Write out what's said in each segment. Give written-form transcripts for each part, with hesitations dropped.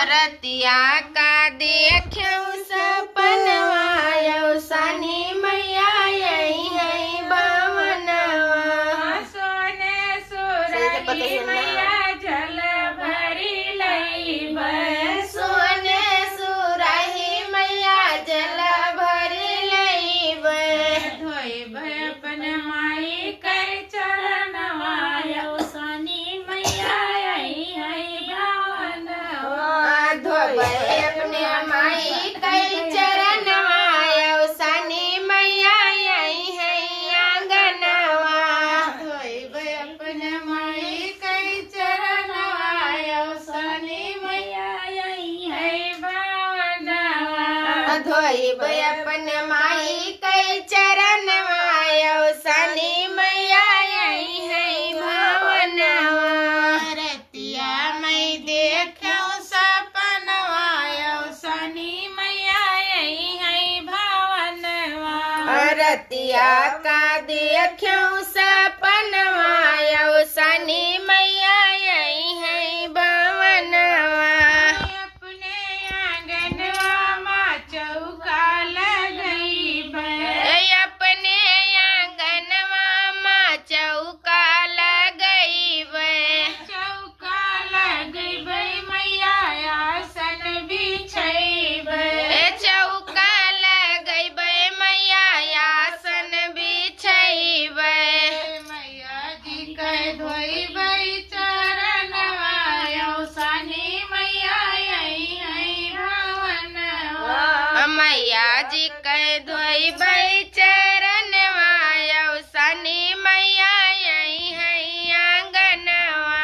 रतिया का देख्यौ सपनवा यौसानी मैया यही है बावनवा। सोने सुरही मैया जल भरी लईब। सोने सुरही मैया जल भरी लईब। धोइब अपन माई कर चरणवा यौसानी मैया यही है बावनवा। धोबै अपने माई कई चरणवा यौसानी मैया यही है आंगनवा। धोइब अपन माई कई चरणवा यौसानी मैया यही है बावनवा। धोइब अपन माई कई चरणवा यौसानी मैया यही है भावनवा। रतिया मैं देखूं सपनवा यौसानी मैया यही है भावनवा। रतिया का देख्यौ सपनवा यौसानी मैया यही है भावनवा। अपने आंगनवा माँ चौका लगईब। अपने आंगनवा माँ चौका लगईब। चौका लगईब मैया आसन बिछईब। चौका लगईब मैया आसन बिछईब। मैया जी कह धोइब चरणवा यौसानी मैया यही है भावनवा। मैया जी कह धोइब चरणवा यौसानी मैया यही है आंगनवा।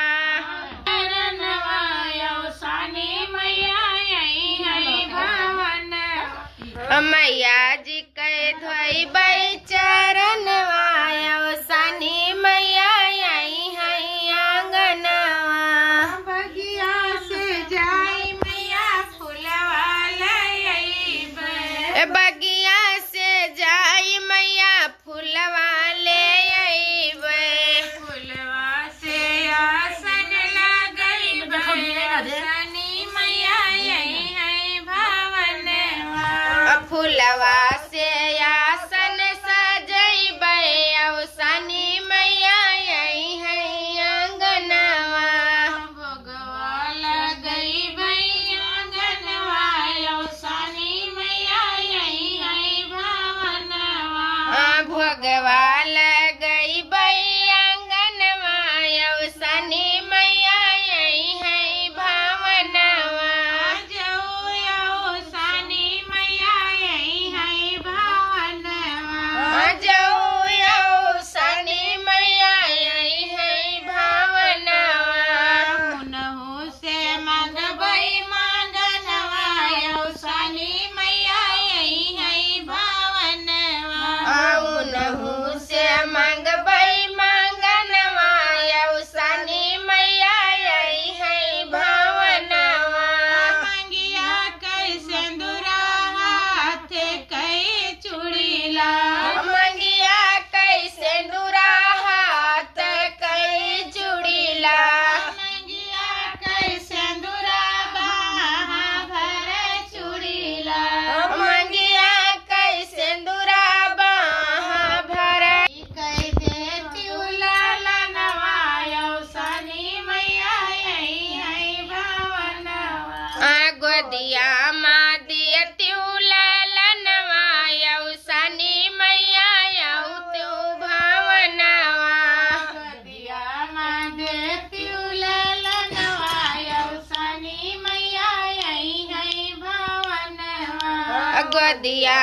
चरणवा यौसानी मैया यही है भावनवा। मैया जी कह धोइब चरणवा यौसानी मैया यही है आंगनवा। बगिया से जाई मैया फुलवा लईब। बगिया से जाई मैया फूलवा ले अइब। फुलवा से आसन लगईब यौसानी मैया यही है भावनवा। फूलवा से आसन सजइब यौसानी मैया यही है आंगनवा। भोगवा लगईब आंगनवा यौसानी मैया यही है भावनवा। भोगवा लगइब आंगनवा यौसानी मैया यही है भावनवा। जाओ यौसानी मैया यही है भावनवा। जाऊ यौसानी मैया यही है भावनवा। मुनहु से मंगबई मांगनवा यौसानी मैया यही है भावनवा। उनहु से मंगबई मांगनवा यौसानी मैया यही है भावनवा। मंगिया कई सिंदूरा हाथ कई चूड़ीला। मंगिया कई सिंदूरा हाथ कई चूड़ीला। मंगिया कई सिंदूरा बाहा भर चूड़ीला। मंगिया कई सिंदूरा बाहा भर। कई देती उलालनवा यौसानी मैया यही है भावनवा। गोदिया माँ देत्यू लालनवा यौसानी मैया यऊ तू भावनवा। गोदिया माँ देती उलालनवा यौसानी मैया यही है भावनवा। गोदिया